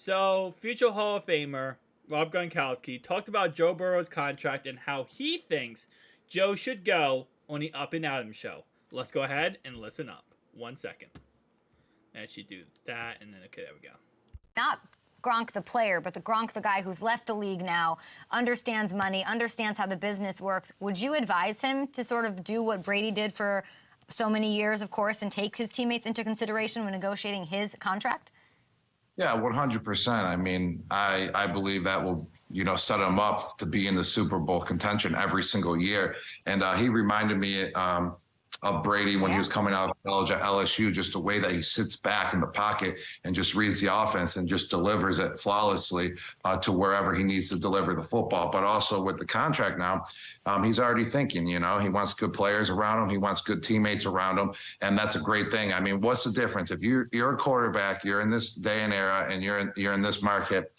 So, future Hall of Famer Rob Gronkowski talked about Joe Burrow's contract and how he thinks Joe should go on the Up and Adam show. Let's go ahead and listen up. 1 second. And she do that, and then okay, there we go. Not Gronk the player, but the Gronk the guy who's left the league now, understands money, understands how the business works. Would you advise him to sort of do what Brady did for so many years, of course, and take his teammates into consideration when negotiating his contract? Yeah, 100%. I mean, I believe that will, set him up to be in the Super Bowl contention every single year. And he reminded me of Brady when he was coming out of college at LSU, just the way that he sits back in the pocket and just reads the offense and just delivers it flawlessly to wherever he needs to deliver the football. But also with the contract now, he's already thinking, he wants good players around him. He wants good teammates around him. And that's a great thing. I mean, what's the difference? If you're a quarterback, you're in this day and era, and you're in this market,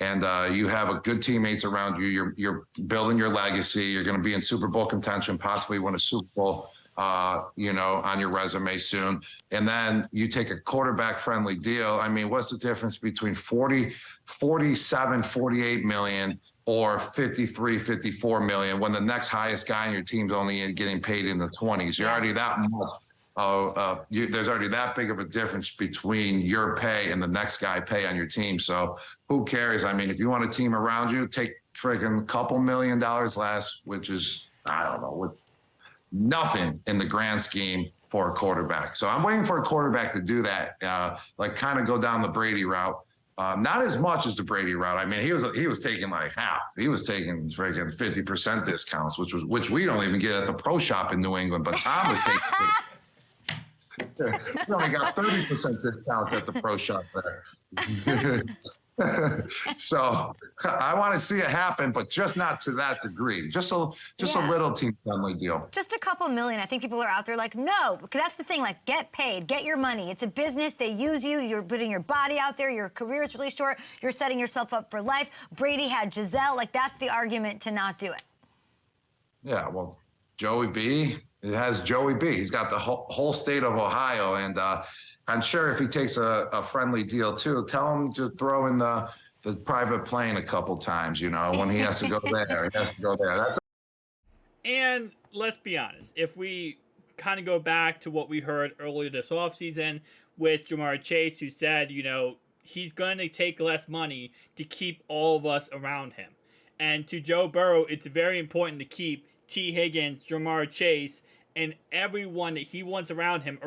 and you have a good teammates around you, you're building your legacy. You're going to be in Super Bowl contention, possibly win a Super Bowl, on your resume soon. And then you take a quarterback friendly deal. I mean, what's the difference between 47, 48 million or 53, 54 million when the next highest guy on your team's only getting paid in the 20s? You're already that much. There's already that big of a difference between your pay and the next guy pay on your team. So who cares? I mean, if you want a team around you, take friggin' couple $1 million less, which is, I don't know, nothing in the grand scheme for a quarterback. So I'm waiting for a quarterback to do that, kind of go down the Brady route. Not as much as the Brady route. I mean, he was taking like half. He was taking freaking 50% discounts, which we don't even get at the pro shop in New England. But Tom was taking. We only got 30% discount at the pro shop there. So I want to see it happen, but just not to that degree. Just a little team-friendly deal. Just a couple million. I think people are out there like, no, because that's the thing. Like, get paid, get your money. It's a business. They use you. You're putting your body out there. Your career is really short. You're setting yourself up for life. Brady had Giselle. Like, that's the argument to not do it. Yeah, well, Joey B. It has Joey B. He's got the whole state of Ohio, and I'm sure if he takes a friendly deal too, tell him to throw in the private plane a couple times, when he has to go there. He has to go there. And let's be honest, if we kind of go back to what we heard earlier this offseason with Jamar Chase, who said, he's going to take less money to keep all of us around him. And to Joe Burrow, it's very important to keep T. Higgins, Jamar Chase, and everyone that he wants around him.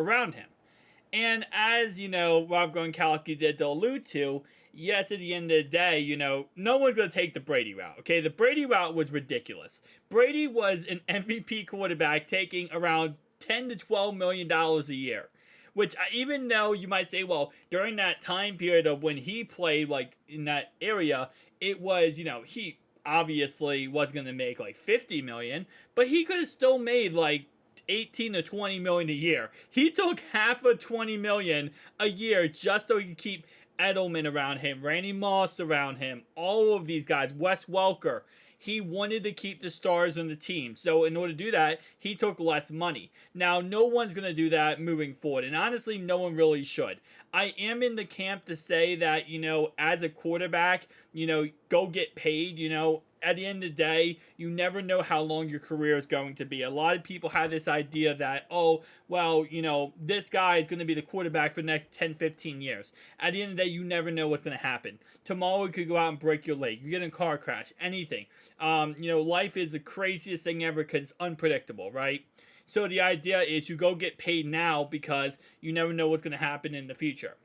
And as, Rob Gronkowski did to allude to, yes, at the end of the day, no one's going to take the Brady route, okay? The Brady route was ridiculous. Brady was an MVP quarterback taking around $10 to $12 million a year, which even though you might say, well, during that time period of when he played, like, in that area, it was, he obviously was going to make, like, $50 million, but he could have still made, like, 18 to 20 million a year. He took half of 20 million a year just so he could keep Edelman around him, Randy Moss around him, all of these guys, Wes Welker. He wanted to keep the stars on the team. So in order to do that, he took less money. Now, no one's going to do that moving forward. And honestly, no one really should. I am in the camp to say that, as a quarterback, go get paid, At the end of the day, you never know how long your career is going to be. A lot of people have this idea that, this guy is going to be the quarterback for the next 10, 15 years. At the end of the day, you never know what's going to happen. Tomorrow you could go out and break your leg. You get in a car crash, anything. Life is the craziest thing ever because it's unpredictable, right? So the idea is you go get paid now because you never know what's going to happen in the future.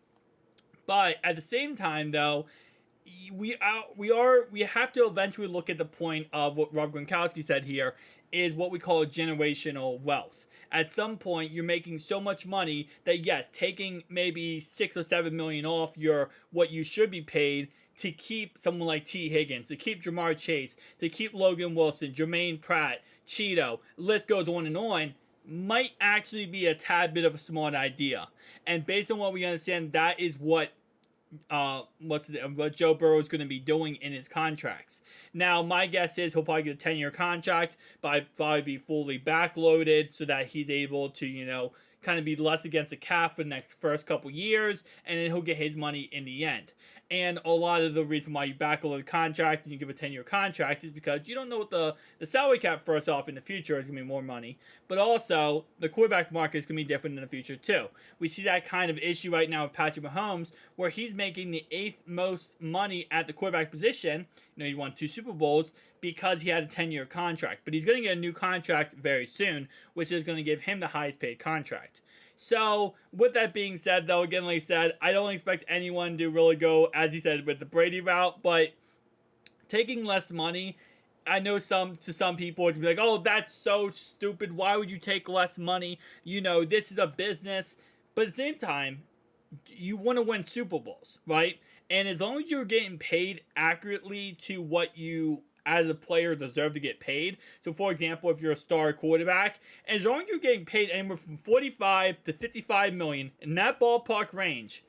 But at the same time, though, we have to eventually look at the point of what Rob Gronkowski said here is what we call generational wealth. At some point, you're making so much money that yes, taking maybe 6 or 7 million off what you should be paid to keep someone like T. Higgins, to keep Jamar Chase, to keep Logan Wilson, Jermaine Pratt, Cheeto, list goes on, might actually be a tad bit of a smart idea. And based on what we understand, that is what Joe Burrow is going to be doing in his contracts. Now, my guess is he'll probably get a 10-year contract, but probably be fully backloaded so that he's able to, kind of be less against the cap for the next first couple years, and then he'll get his money in the end. And a lot of the reason why you backload a contract and you give a 10-year contract is because you don't know what the salary cap, first off, in the future is going to be more money. But also, the quarterback market is going to be different in the future, too. We see that kind of issue right now with Patrick Mahomes, where he's making the 8th most money at the quarterback position. You know, he won 2 Super Bowls because he had a 10-year contract. But he's going to get a new contract very soon, which is going to give him the highest paid contract. So, with that being said, though, again, like I said, I don't expect anyone to really go, as he said, with the Brady route, but taking less money, I know some people, it's going to be like, oh, that's so stupid, why would you take less money? You know, this is a business. But at the same time, you want to win Super Bowls, right? And as long as you're getting paid accurately to what you as a player deserve to get paid. So, for example, if you're a star quarterback, as long as you're getting paid anywhere from 45 to 55 million in that ballpark range,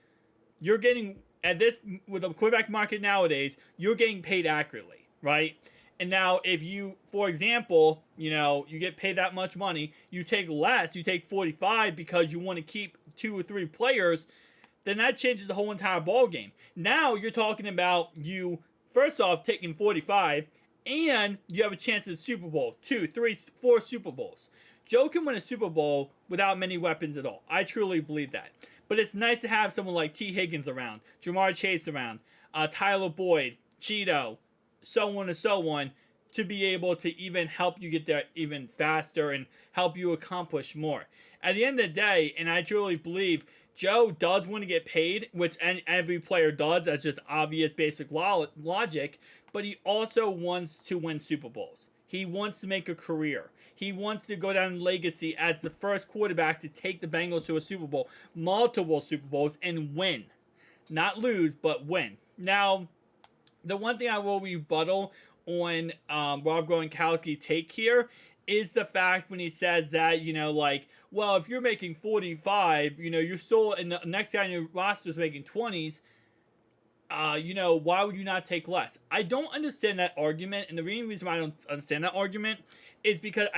you're getting at this with the quarterback market nowadays, you're getting paid accurately, right? And now, if you, for example, you know, you get paid that much money, you take less, you take 45 because you want to keep 2 or 3 players, then that changes the whole entire ball game. Now you're talking about you first off taking 45. And you have a chance at Super Bowl, 2, 3, 4 Super Bowls. Joe can win a Super Bowl without many weapons at all. I truly believe that. But it's nice to have someone like T. Higgins around, Jamar Chase around, Tyler Boyd, Cheeto, so on and so on, to be able to even help you get there even faster and help you accomplish more. At the end of the day, and I truly believe Joe does want to get paid, which every player does. That's just obvious basic logic. But he also wants to win Super Bowls. He wants to make a career. He wants to go down in legacy as the first quarterback to take the Bengals to a Super Bowl, multiple Super Bowls, and win. Not lose, but win. Now, the one thing I will rebuttal on Rob Gronkowski's take here is the fact when he says that, you know, like, well, if you're making 45, you know, you're still, and the next guy on your roster is making 20s, you know, why would you not take less? I don't understand that argument, and the reason why I don't understand that argument is because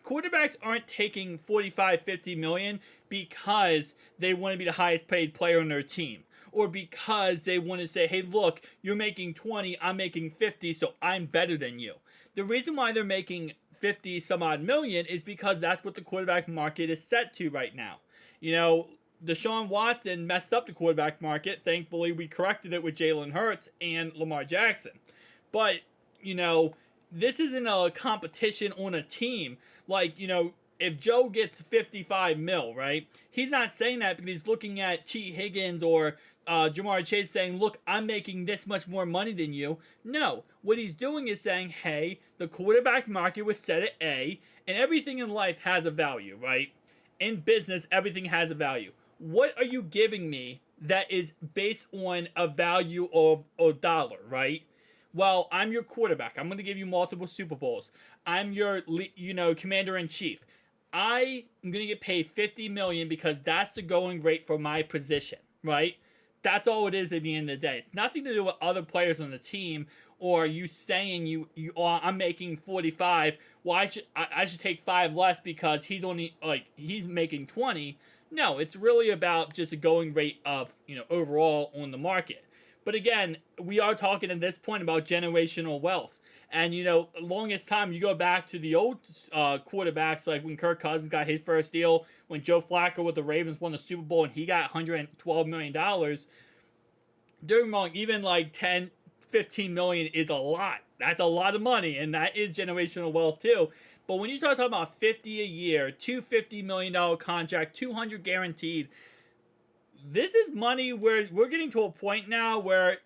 quarterbacks aren't taking 45, 50 million because they want to be the highest paid player on their team, or because they want to say, hey, look, you're making 20, I'm making 50, so I'm better than you. The reason why they're making 50 some odd million is because that's what the quarterback market is set to right now. You know, Deshaun Watson messed up the quarterback market. Thankfully, we corrected it with Jalen Hurts and Lamar Jackson. But, you know, this isn't a competition on a team. Like, you know, if Joe gets 55 mil, right? He's not saying that because he's looking at T. Higgins or Jamar Chase saying, look, I'm making this much more money than you. No. What he's doing is saying, hey, the quarterback market was set at A, and everything in life has a value, right? In business, everything has a value. What are you giving me that is based on a value of a dollar, right? Well, I'm your quarterback. I'm going to give you multiple Super Bowls. I'm your, you know, commander-in-chief. I am going to get paid $50 million because that's the going rate for my position, right? That's all it is at the end of the day. It's nothing to do with other players on the team or you saying I'm making 45. Well, I should take 5 less because he's only, like, he's making 20. No, it's really about just a going rate of, you know, overall on the market. But again, we are talking at this point about generational wealth. And, you know, longest time, you go back to the old quarterbacks, like when Kirk Cousins got his first deal, when Joe Flacco with the Ravens won the Super Bowl and he got $112 million. Don't get me wrong, even like 10, 15 million is a lot. That's a lot of money, and that is generational wealth too. But when you start talking about 50 a year, $250 million contract, 200 guaranteed, this is money where we're getting to a point now where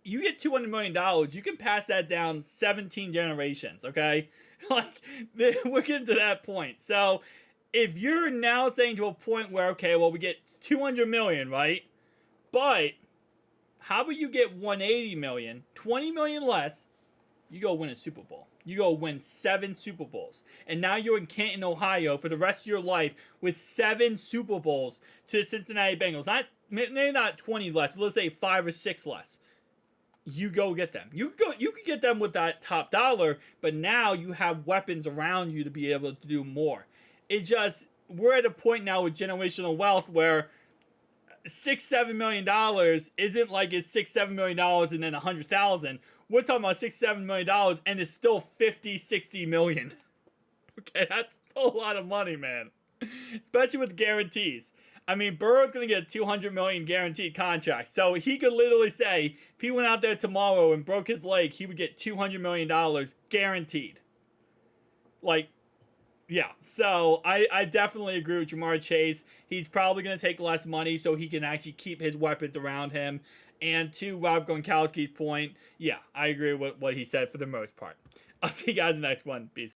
you get $200 million, you can pass that down 17 generations, okay? Like, we're getting to that point. So, if you're now saying to a point where, okay, well, we get 200 million, right? But, how about you get 180 million, 20 million less, you go win a Super Bowl. You go win 7 Super Bowls. And now you're in Canton, Ohio for the rest of your life with 7 Super Bowls to the Cincinnati Bengals. Maybe not 20 less, but let's say 5 or 6 less. You go get them. You can get them with that top dollar, but now you have weapons around you to be able to do more. It's just, we're at a point now with generational wealth where $6-7 million isn't like it's $6-7 million and then 100,000. We're talking about $6-7 million and it's still 50-60 million. Okay, that's a lot of money, man. Especially with guarantees. I mean, Burrow's going to get a $200 million guaranteed contract. So he could literally say, if he went out there tomorrow and broke his leg, he would get $200 million guaranteed. Like, yeah. So I definitely agree with Jamar Chase. He's probably going to take less money so he can actually keep his weapons around him. And to Rob Gronkowski's point, yeah, I agree with what he said for the most part. I'll see you guys in the next one. Peace.